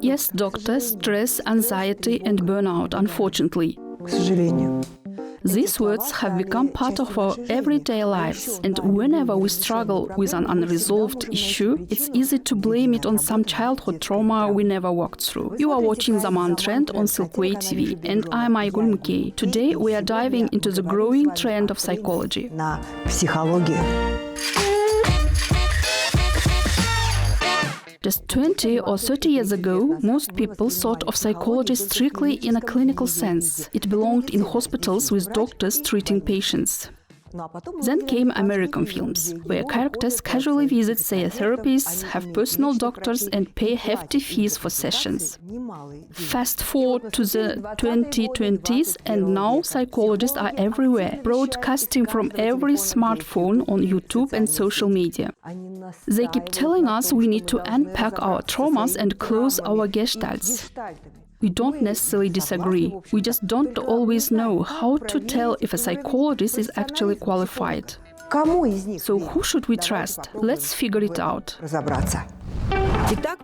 Yes, doctor, stress, anxiety and burnout, unfortunately. These words have become part of our everyday lives, and whenever we struggle with an unresolved issue, it's easy to blame it on some childhood trauma we never walked through. You are watching Zaman Trend on Silkway TV, and I'm Aygul Mukey. Today we are diving into the growing trend of psychology. Just 20 or 30 years ago, most people thought of psychology strictly in a clinical sense. It belonged in hospitals with doctors treating patients. Then came American films, where characters casually visit their therapists, have personal doctors and pay hefty fees for sessions. Fast forward to the 2020s and now psychologists are everywhere, broadcasting from every smartphone on YouTube and social media. They keep telling us we need to unpack our traumas and close our gestalts. We don't necessarily disagree. We just don't always know how to tell if a psychologist is actually qualified. So who should we trust? Let's figure it out.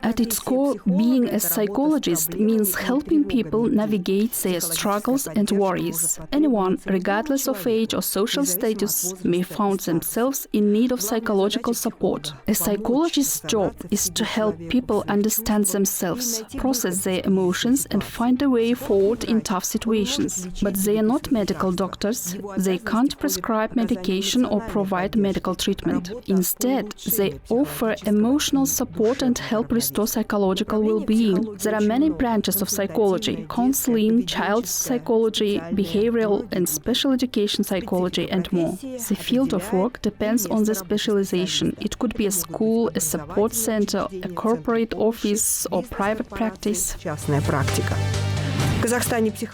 At its core, being a psychologist means helping people navigate their struggles and worries. Anyone, regardless of age or social status, may find themselves in need of psychological support. A psychologist's job is to help people understand themselves, process their emotions, and find a way forward in tough situations. But they are not medical doctors. They can't prescribe medication or provide medical treatment. Instead, they offer emotional support and help restore psychological well-being. There are many branches of psychology: counseling, child psychology, behavioral and special education psychology, and more. The field of work depends on the specialization. It could be a school, a support center, a corporate office, or private practice.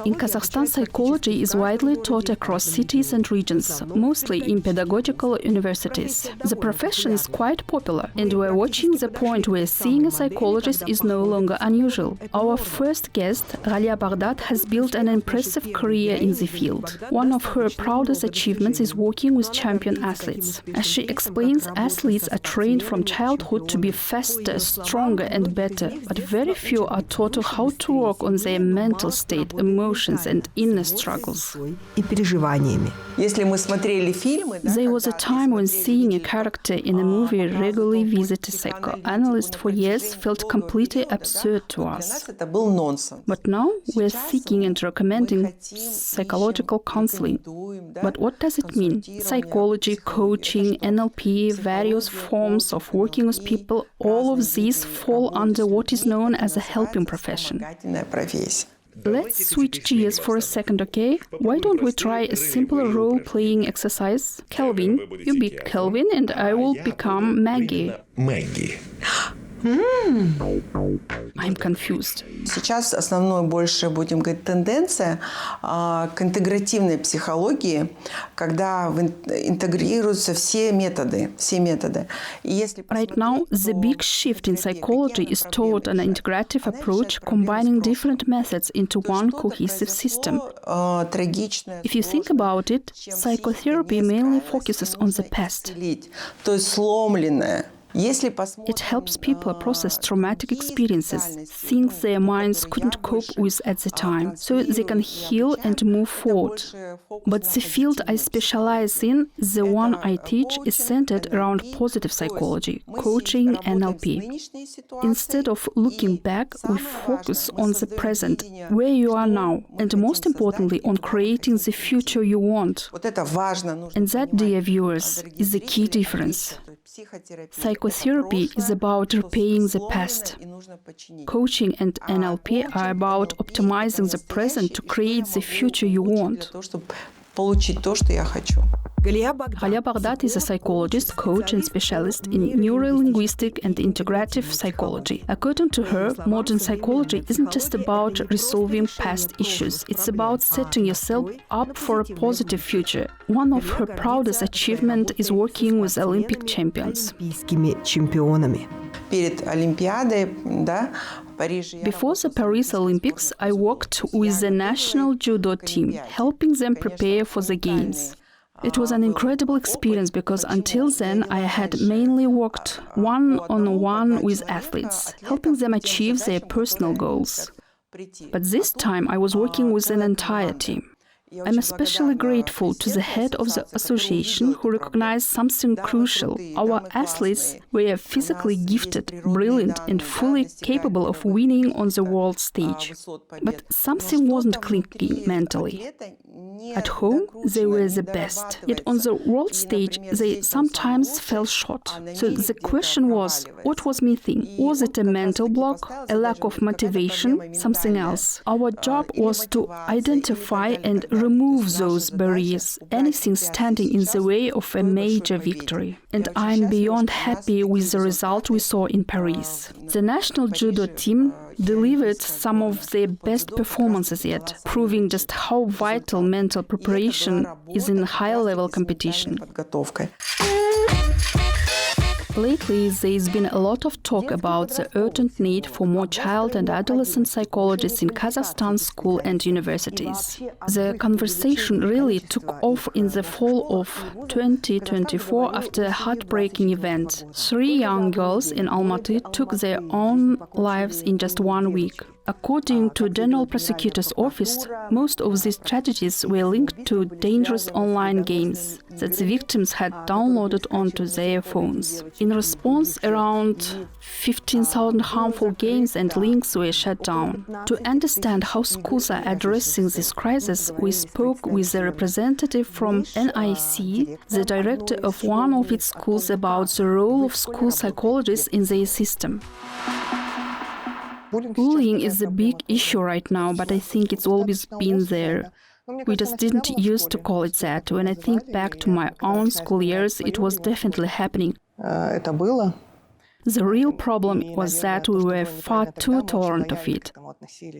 In Kazakhstan, psychology is widely taught across cities and regions, mostly in pedagogical universities. The profession is quite popular, and we're watching the point where seeing a psychologist is no longer unusual. Our first guest, Ghalia Baghdad, has built an impressive career in the field. One of her proudest achievements is working with champion athletes. As she explains, athletes are trained from childhood to be faster, stronger, and better, but very few are taught how to work on their mental state, emotions, and inner struggles. There was a time when seeing a character in a movie regularly visit a psychoanalyst for years felt completely absurd to us. But now we're seeking and recommending psychological counseling. But what does it mean? Psychology, coaching, NLP, various forms of working with people, all of these fall under what is known as a helping profession. Let's switch gears for a second, okay? Why don't we try a simpler role-playing exercise? Kelvin, you be Kelvin and I will become Maggie. I'm confused. Сейчас основной больше, будем говорить, тенденция к интегративной психологии, когда интегрируются все методы. Right now, the big shift in psychology is toward an integrative approach, combining different methods into one cohesive system. If you think about it, psychotherapy mainly focuses on the past. То есть сломленное. It helps people process traumatic experiences, things their minds couldn't cope with at the time, so they can heal and move forward. But the field I specialize in, the one I teach, is centered around positive psychology, coaching, NLP. Instead of looking back, we focus on the present, where you are now, and most importantly, on creating the future you want. And that, dear viewers, is the key difference. Psychotherapy is about repaying the past. Coaching and NLP are about optimizing the present to create the future you want. Ghalia Baghdad is a psychologist, coach, and specialist in neuro-linguistic and integrative psychology. According to her, modern psychology isn't just about resolving past issues. It's about setting yourself up for a positive future. One of her proudest achievements is working with Olympic champions. Before the Paris Olympics, I worked with the national judo team, helping them prepare for the games. It was an incredible experience because until then I had mainly worked one-on-one with athletes, helping them achieve their personal goals. But this time I was working with an entire team. I'm especially grateful to the head of the association who recognized something crucial. Our athletes were physically gifted, brilliant, and fully capable of winning on the world stage. But something wasn't clicking mentally. At home, they were the best. Yet on the world stage, they sometimes fell short. So the question was, what was missing? Was it a mental block, a lack of motivation, something else? Our job was to identify and remove those barriers, anything standing in the way of a major victory. And I'm beyond happy with the result we saw in Paris. The national judo team delivered some of their best performances yet, proving just how vital mental preparation is in high-level competition. Lately, there's been a lot of talk about the urgent need for more child and adolescent psychologists in Kazakhstan schools and universities. The conversation really took off in the fall of 2024 after a heartbreaking event. 3 young girls in Almaty took their own lives in just 1 week. According to General Prosecutor's Office, most of these tragedies were linked to dangerous online games that the victims had downloaded onto their phones. In response, around 15,000 harmful games and links were shut down. To understand how schools are addressing this crisis, we spoke with a representative from NIC, the director of one of its schools, about the role of school psychologists in their system. Bullying is a big issue right now, but I think it's always been there. We just didn't used to call it that. When I think back to my own school years, it was definitely happening. The real problem was that we were far too tolerant of it.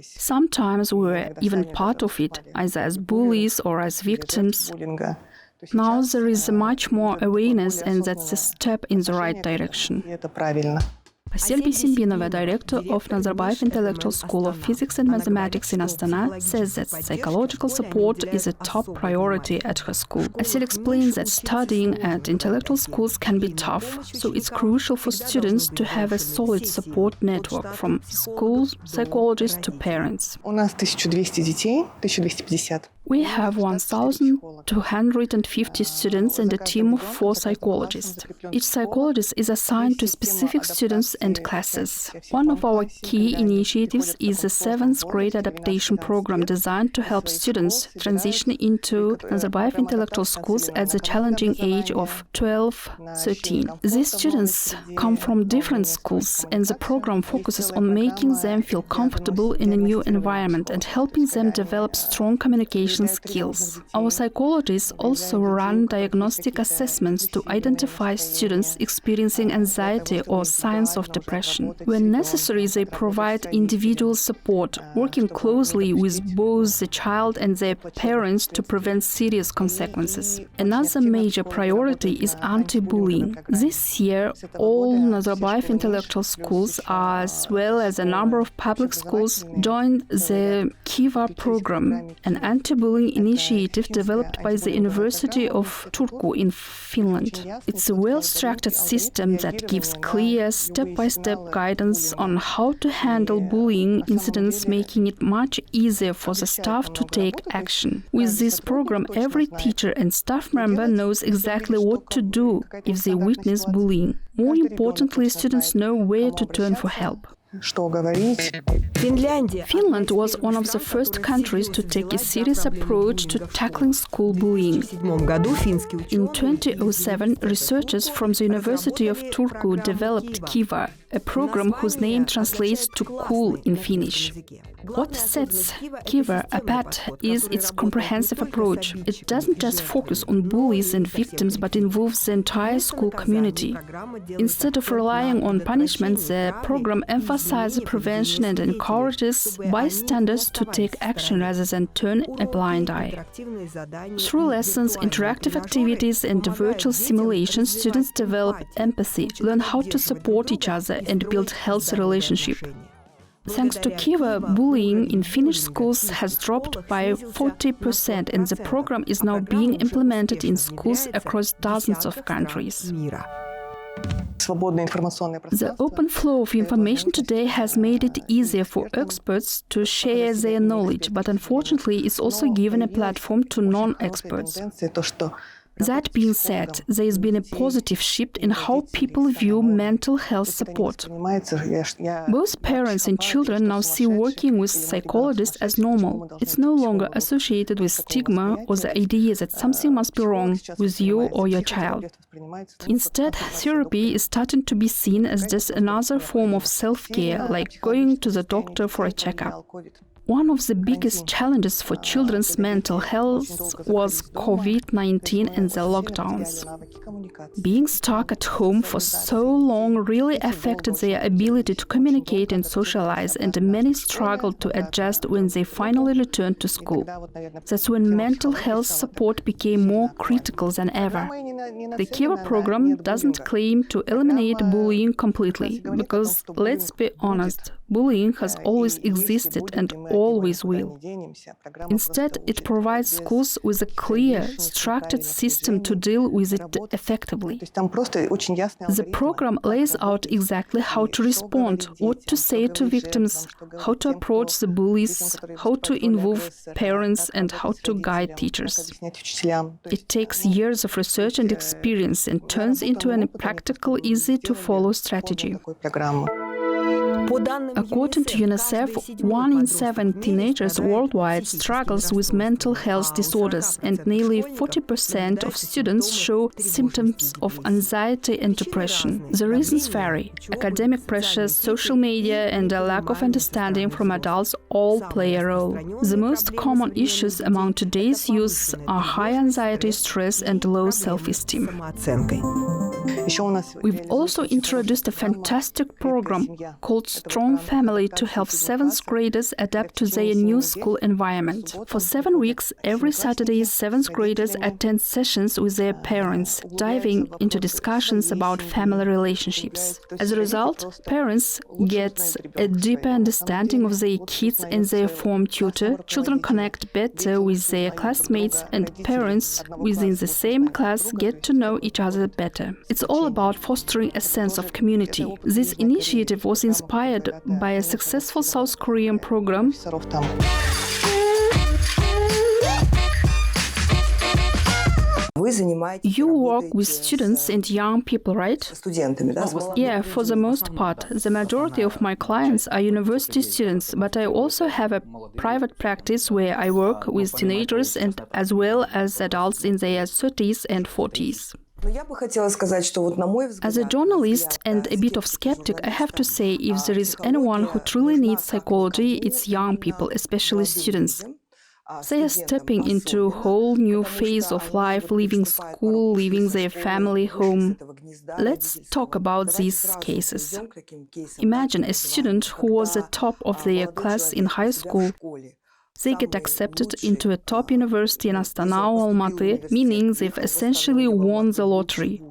Sometimes we were even part of it, either as bullies or as victims. Now there is much more awareness, and that's a step in the right direction. Aysel Bisenbinova, director of Nazarbayev Intellectual School of Physics and Mathematics in Astana, says that psychological support is a top priority at her school. Aysel explains that studying at intellectual schools can be tough, so it's crucial for students to have a solid support network from schools, psychologists to parents. We have 1,250 students and a team of 4 psychologists. Each psychologist is assigned to specific students and classes. One of our key initiatives is a 7th grade adaptation program designed to help students transition into Nazarbayev intellectual schools at the challenging age of 12-13. These students come from different schools, and the program focuses on making them feel comfortable in a new environment and helping them develop strong communication skills. Our psychologists also run diagnostic assessments to identify students experiencing anxiety or signs of depression. When necessary, they provide individual support, working closely with both the child and their parents to prevent serious consequences. Another major priority is anti-bullying. This year, all Nazarbayev intellectual schools, as well as a number of public schools, joined the Kiva program, an anti-bullying initiative developed by the University of Turku in Finland. It's a well-structured system that gives clear, step-by-step guidance on how to handle bullying incidents, making it much easier for the staff to take action. With this program, every teacher and staff member knows exactly what to do if they witness bullying. More importantly, students know where to turn for help. Finland was one of the first countries to take a serious approach to tackling school bullying. In 2007, researchers from the University of Turku developed Kiva, a program whose name translates to cool in Finnish. What sets Kiva apart is its comprehensive approach. It doesn't just focus on bullies and victims, but involves the entire school community. Instead of relying on punishment, the program emphasizes prevention and encourages bystanders to take action rather than turn a blind eye. Through lessons, interactive activities, and virtual simulations, students develop empathy, learn how to support each other, and build healthy relationships. Thanks to Kiva, bullying in Finnish schools has dropped by 40%, and the program is now being implemented in schools across dozens of countries. The open flow of information today has made it easier for experts to share their knowledge, but unfortunately it's also given a platform to non-experts. That being said, there has been a positive shift in how people view mental health support. Both parents and children now see working with psychologists as normal. It's no longer associated with stigma or the idea that something must be wrong with you or your child. Instead, therapy is starting to be seen as just another form of self-care, like going to the doctor for a checkup. One of the biggest challenges for children's mental health was COVID-19 and the lockdowns. Being stuck at home for so long really affected their ability to communicate and socialize, and many struggled to adjust when they finally returned to school. That's when mental health support became more critical than ever. The Kiva program doesn't claim to eliminate bullying completely, because, let's be honest, bullying has always existed and always will. Instead, it provides schools with a clear, structured system to deal with it effectively. The program lays out exactly how to respond, what to say to victims, how to approach the bullies, how to involve parents, and how to guide teachers. It takes years of research and experience and turns into a practical, easy-to-follow strategy. According to UNICEF, 1 in 7 teenagers worldwide struggles with mental health disorders, and nearly 40% of students show symptoms of anxiety and depression. The reasons vary. Academic pressures, social media, and a lack of understanding from adults all play a role. The most common issues among today's youth are high anxiety, stress, and low self-esteem. We've also introduced a fantastic program called Strong Family to help 7th graders adapt to their new school environment. For 7 weeks, every Saturday, 7th graders attend sessions with their parents, diving into discussions about family relationships. As a result, parents get a deeper understanding of their kids and their form tutor, children connect better with their classmates, and parents within the same class get to know each other better. It's all about fostering a sense of community. This initiative was inspired by a successful South Korean program. You work with students and young people, right? Yeah, for the most part. The majority of my clients are university students, but I also have a private practice where I work with teenagers and as well as adults in their 30s and 40s. As a journalist and a bit of skeptic, I have to say, if there is anyone who truly needs psychology, it's young people, especially students. They are stepping into a whole new phase of life, leaving school, leaving their family home. Let's talk about these cases. Imagine a student who was the top of their class in high school. They get accepted into a top university in Astana or Almaty, meaning they've essentially won the lottery.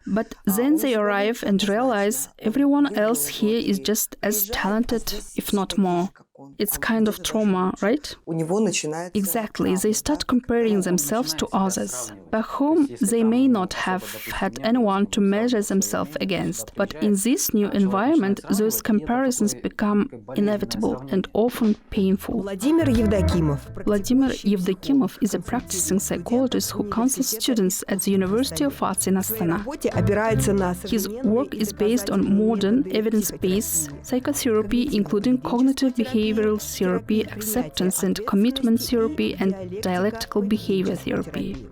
But then they arrive and realize everyone else here is just as talented, if not more. It's kind of trauma, right? Exactly. They start comparing themselves to others. Back home, they may not have had anyone to measure themselves against. But in this new environment, those comparisons become inevitable and often painful. Vladimir Yevdokimov is a practicing psychologist who counsels students at the University of Arts in Astana. His work is based on modern, evidence-based psychotherapy, including cognitive behavioral therapy, acceptance and commitment therapy, and dialectical behavior therapy.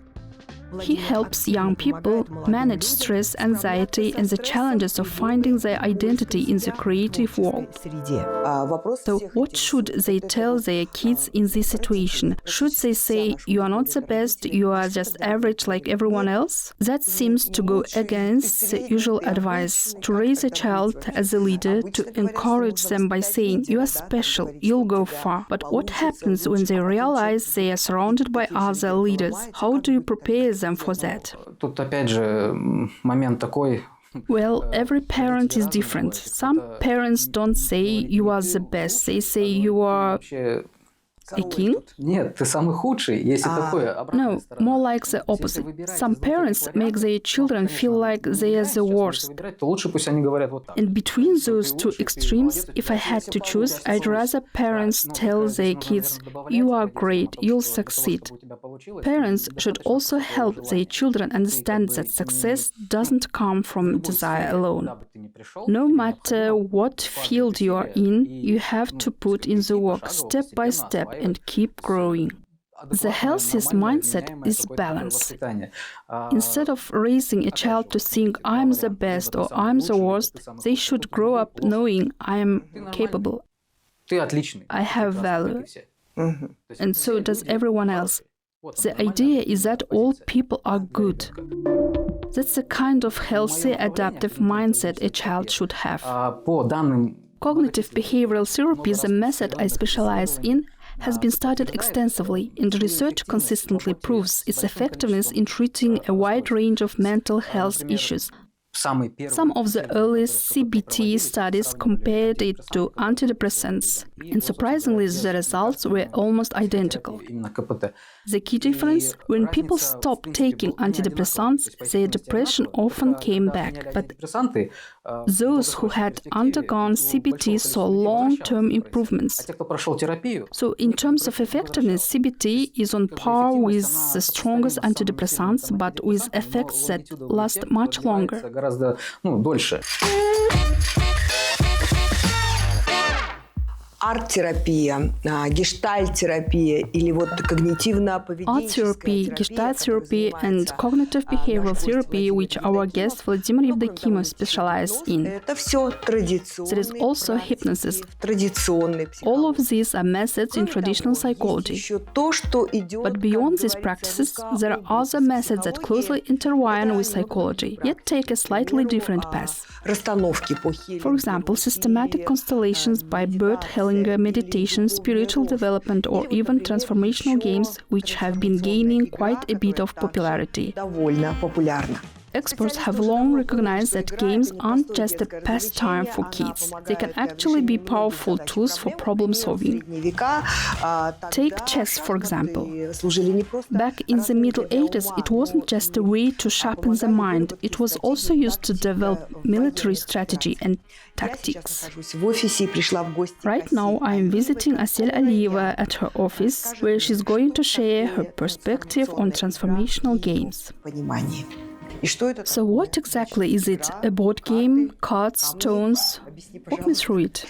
He helps young people manage stress, anxiety, and the challenges of finding their identity in the creative world. So, what should they tell their kids in this situation? Should they say, "You are not the best, you are just average like everyone else"? That seems to go against the usual advice: to raise a child as a leader, to encourage them by saying, "You are special, you'll go far." But what happens when they realize they are surrounded by other leaders? How do you prepare them for that? Тут опять же момент такой. Well, every parent is different. Some parents don't say you are the best. They say you are a king? Нет, ты самый худший. Есть и такое. No, more like the opposite. Some parents make their children feel like they are the worst. То лучше пусть они говорят вот так. And between those two extremes, if I had to choose, I'd rather parents tell their kids, you are great, you'll succeed. Parents should also help their children understand that success doesn't come from desire alone. No matter what field you are in, you have to put in the work step by step and keep growing. The healthiest mindset is balance. Instead of raising a child to think I'm the best or I'm the worst, they should grow up knowing I am capable. I have value. And so does everyone else. The idea is that all people are good. That's the kind of healthy, adaptive mindset a child should have. Cognitive behavioral therapy, the method I specialize in, has been studied extensively, and research consistently proves its effectiveness in treating a wide range of mental health issues. Some of the earliest CBT studies compared it to antidepressants, and surprisingly, the results were almost identical. The key difference: when people stopped taking antidepressants, their depression often came back, but those who had undergone CBT saw long-term improvements. So in terms of effectiveness, CBT is on par with the strongest antidepressants, but with effects that last much longer. Арт-терапия, гештальт-терапия или вот когнитивно-поведенческая Art therapy, gestalt therapy, and cognitive behavioral therapy, which our guest Vladimir Evdokimov specialized in. Это все традиционные. There is also hypnosis. Традиционные All of these are methods in traditional psychology. Еще то, что идет. But beyond these practices, there are other methods that closely intertwine with psychology, yet take a slightly different path. Расстановки по For example, systematic constellations by Bert Hellinger, meditation, spiritual development, or even transformational games, which have been gaining quite a bit of popularity. довольно популярна. Experts have long recognized that games aren't just a pastime for kids. They can actually be powerful tools for problem solving. Take chess, for example. Back in the Middle Ages, it wasn't just a way to sharpen the mind. It was also used to develop military strategy and tactics. Right now, I am visiting Asel Aliyeva at her office, where she's going to share her perspective on transformational games. So what exactly is it? A board game, cards, stones? Walk me through it.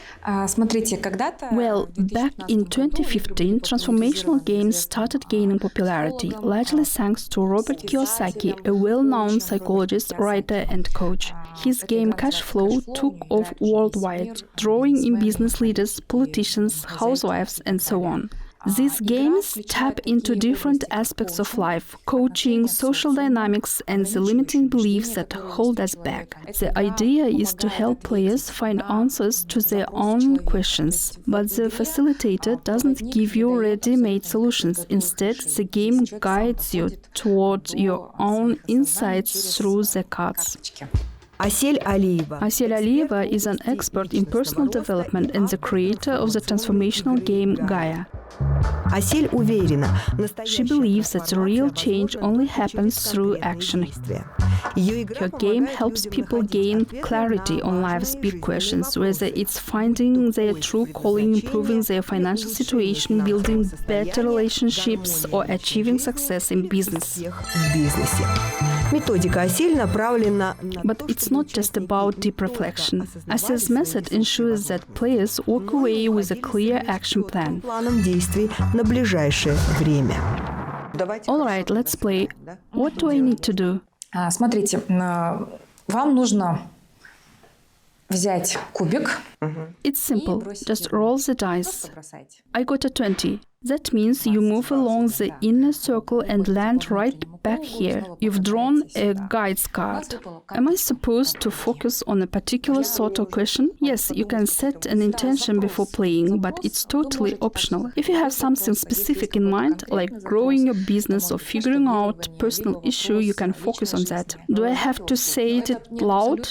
Well, back in 2015, transformational games started gaining popularity, largely thanks to Robert Kiyosaki, a well-known psychologist, writer, and coach. His game Cash Flow took off worldwide, drawing in business leaders, politicians, housewives, and so on. These games tap into different aspects of life: coaching, social dynamics, and the limiting beliefs that hold us back. The idea is to help players find answers to their own questions, but the facilitator doesn't give you ready-made solutions. Instead, the game guides you toward your own insights through the cards. Asel Aliyeva is an expert in personal development and the creator of the transformational game Gaia. She believes that the real change only happens through action. Her game helps people gain clarity on life's big questions, whether it's finding their true calling, improving their financial situation, building better relationships, or achieving success in business. But it's not just about deep reflection. Asel's method ensures that players walk away with a clear action plan. All right, let's play. What do I need to do? Смотрите, вам нужно, вы можете, например, взять какой-то предмет, который вам нравится, и вот вы его видите, и вы можете его Взять кубик. It's simple. Just roll the dice. I got a 20. That means you move along the inner circle and land right back here. You've drawn a guides card. Am I supposed to focus on a particular sort of question? Yes, you can set an intention before playing, but it's totally optional. If you have something specific in mind, like growing your business or figuring out personal issue, you can focus on that. Do I have to say it loud?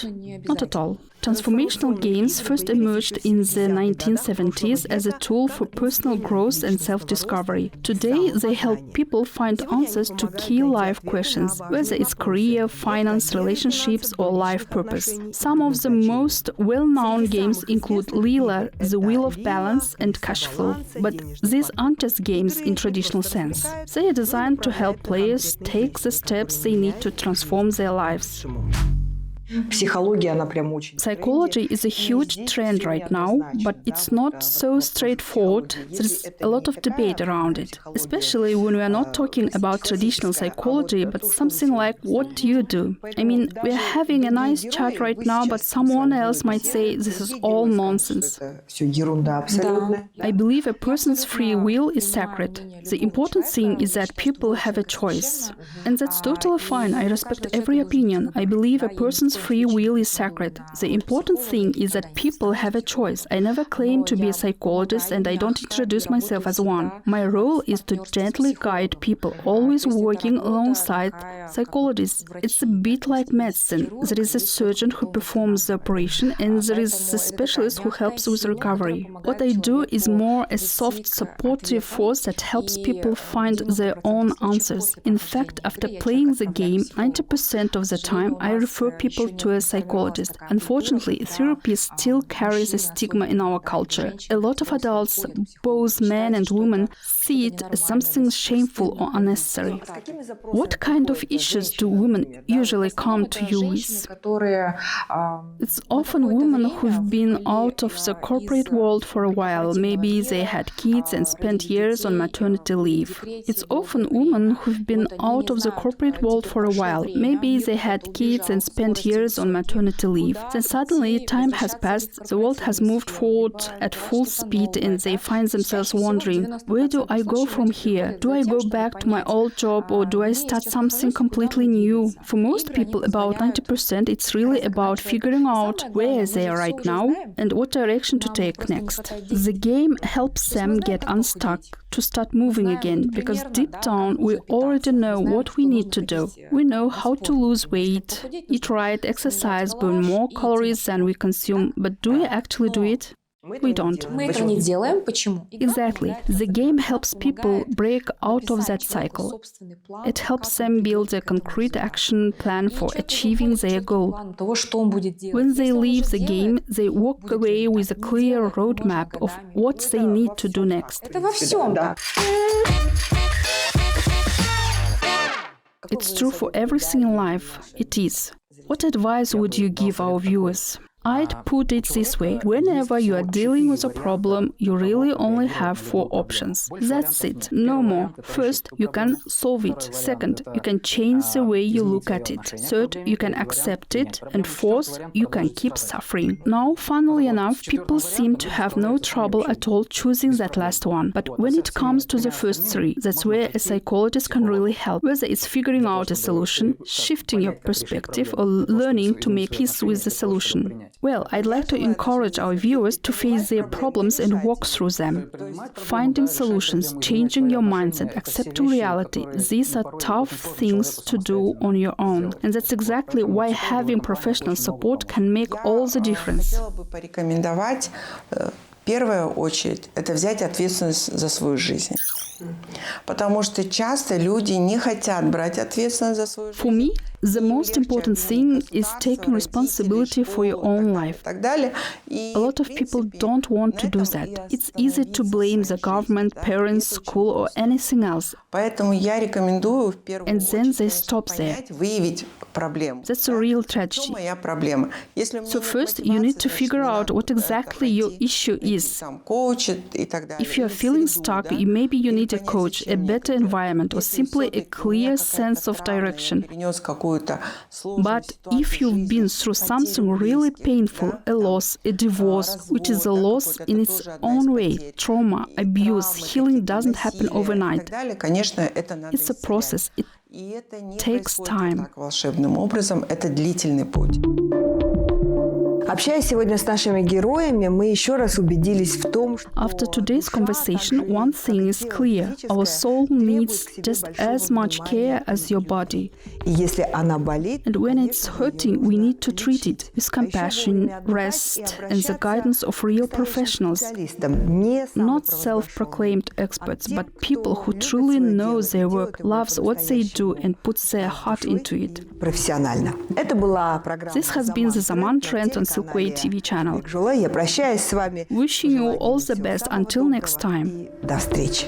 Not at all. Transformational games first emerged in the 1970s as a tool for personal growth and self-discovery. Today, they help people find answers to key life questions, whether it's career, finance, relationships, or life purpose. Some of the most well-known games include Lila, The Wheel of Balance, and Cash Flow. But these aren't just games in traditional sense. They are designed to help players take the steps they need to transform their lives. Psychology is a huge trend right now, but it's not so straightforward. There's a lot of debate around it, especially when we are not talking about traditional psychology, but something like, what do you do? I mean, we're having a nice chat right now, but someone else might say this is all nonsense. I believe a person's free will is sacred. The important thing is that people have a choice. And that's totally fine. I respect every opinion. I believe a person's free will is sacred. The important thing is that people have a choice. I never claim to be a psychologist and I don't introduce myself as one. My role is to gently guide people, always working alongside psychologists. It's a bit like medicine. There is a surgeon who performs the operation and there is a specialist who helps with recovery. What I do is more a soft, supportive force that helps people find their own answers. In fact, after playing the game, 90% of the time I refer people to a psychologist. Unfortunately, therapy still carries a stigma in our culture. A lot of adults, both men and women, see it as something shameful or unnecessary. What kind of issues do women usually come to you with? It's often women who've been out of the corporate world for a while. Maybe they had kids and spent years on maternity leave. It's often women who've been out of the corporate world for a while. Maybe they had kids and spent years on maternity leave. Then suddenly time has passed, the world has moved forward at full speed and they find themselves wondering, where do I go from here? Do I go back to my old job or do I start something completely new? For most people, about 90%, it's really about figuring out where they are right now and what direction to take next. The game helps them get unstuck, to start moving again, because deep down we already know what we need to do. We know how to lose weight, eat right, exercise, burn more calories than we consume, but do we actually do it? We don't. Exactly. The game helps people break out of that cycle. It helps them build a concrete action plan for achieving their goal. When they leave the game, they walk away with a clear roadmap of what they need to do next. It's true for everything in life. It is. What advice would you give our viewers? I'd put it this way. Whenever you are dealing with a problem, you really only have 4 options. That's it. No more. First, you can solve it. Second, you can change the way you look at it. Third, you can accept it. And fourth, you can keep suffering. Now, funnily enough, people seem to have no trouble at all choosing that last one. But when it comes to the first 3, that's where a psychologist can really help. Whether it's figuring out a solution, shifting your perspective, or learning to make peace with the solution. Well, I'd like to encourage our viewers to face their problems and walk through them. Finding solutions, changing your mindset, accepting reality, these are tough things to do on your own. And that's exactly why having professional support can make all the difference. В первую очередь, это взять ответственность за свою жизнь. Потому что часто люди не хотят брать ответственность за свою жизнь. For me, the most important thing is taking responsibility for your own life. A lot of people don't want to do that. It's easy to blame the government, parents, school, or anything else. And then they stop there. That's a real tragedy. So first, you need to figure out what exactly your issue is. If you are feeling stuck, maybe you need a coach, a better environment, or simply a clear sense of direction. какую-то сложную But ситуацию if you've жизни, been through something really painful, a loss, a divorce, which is a loss in its own way, trauma, abuse, healing doesn't happen overnight. Конечно, это надо It's a process. It И это не takes происходит time. так волшебным образом, это длительный путь. Общаясь сегодня с нашими героями, мы еще раз убедились в том, что After today's conversation, one thing is clear. Our soul needs just as much care as your body. и если она болит, And when it's hurting, we need to treat it with compassion, rest, and the guidance of real professionals. Not self-proclaimed experts, but people who truly know their work, loves what they do, and puts their heart into it. профессионально. Это была программа This has been the Zaman Trend on Silkway TV channel. Я прощаюсь с вами. Wishing you all the best until next time. До встречи.